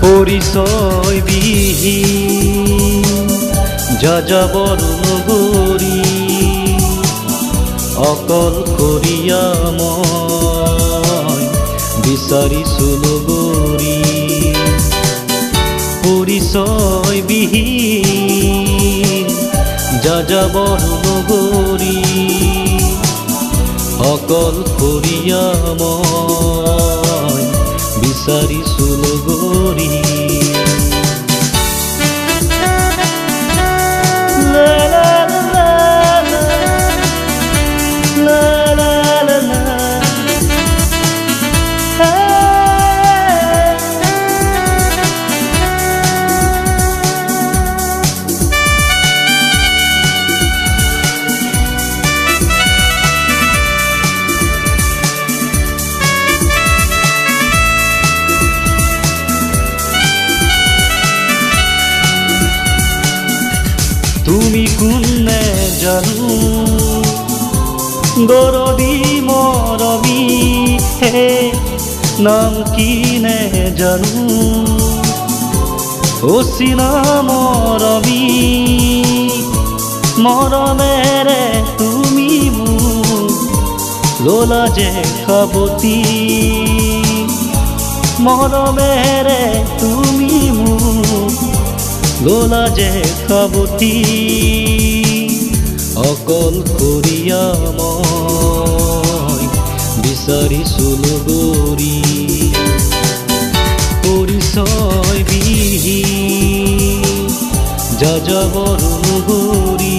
পৰিচয় বিহীন যাযাবৰ নগৰী অকলশৰীয়া মই বিচাৰিছো নগৰী পৰিচয় বিহীন যাযাবৰ নগৰী অকলশৰীয়া মই বিচাৰিছো নগৰী তুমি কোনে জানো দৰদী মৰমী হে নাম কি নে জানো অচিনা মৰমী মৰমেৰে তুমি মোক ললা যে সাৱটি মৰমেৰে তুমি মোক ললা যে সাৱটি অকলশৰীয়া মই বিচাৰিছো নগৰী পৰিচয় বিহীন যাযাবৰ নগৰী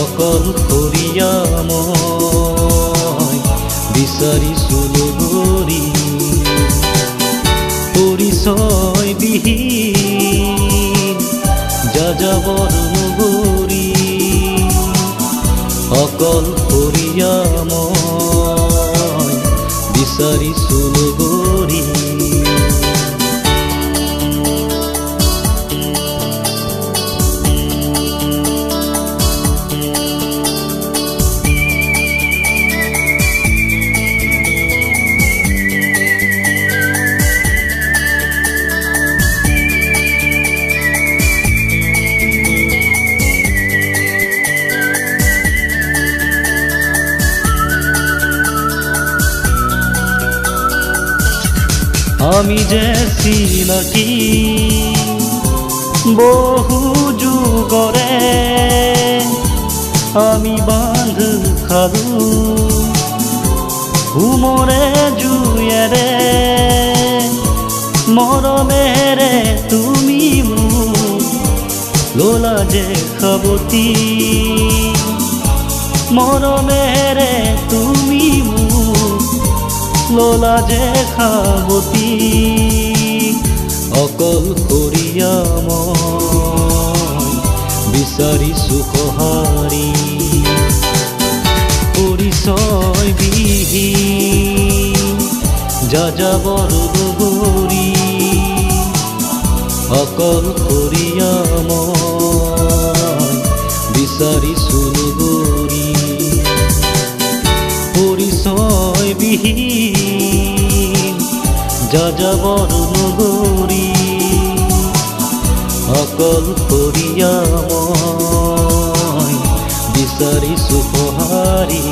অকলশৰীয়া মই বিচাৰিছো নগৰী পৰিচয় বিহীন যাযাবৰ নগৰী অকলশৰীয়া মই বিচাৰিছো নগৰী আমি যে চিনাকি বহু যুগৰে আমি বান্ধ খালো উমৰে জুয়েৰে মৰমেৰে তুমি মোক ললা যে সাৱটি মৰমেৰে তুমি মোক ললা যে সাৱটি অকলশৰীয়া মই বিচাৰিছো সঁহাৰি পৰিচয় বিহীন যাযাবৰ নগৰী অকলশৰীয়া মই বিচাৰিছো নগৰী পৰিচয় বিহীন যাযাবৰ নগৰী অকলশৰীয়া মই বিচাৰিছো সঁহাৰি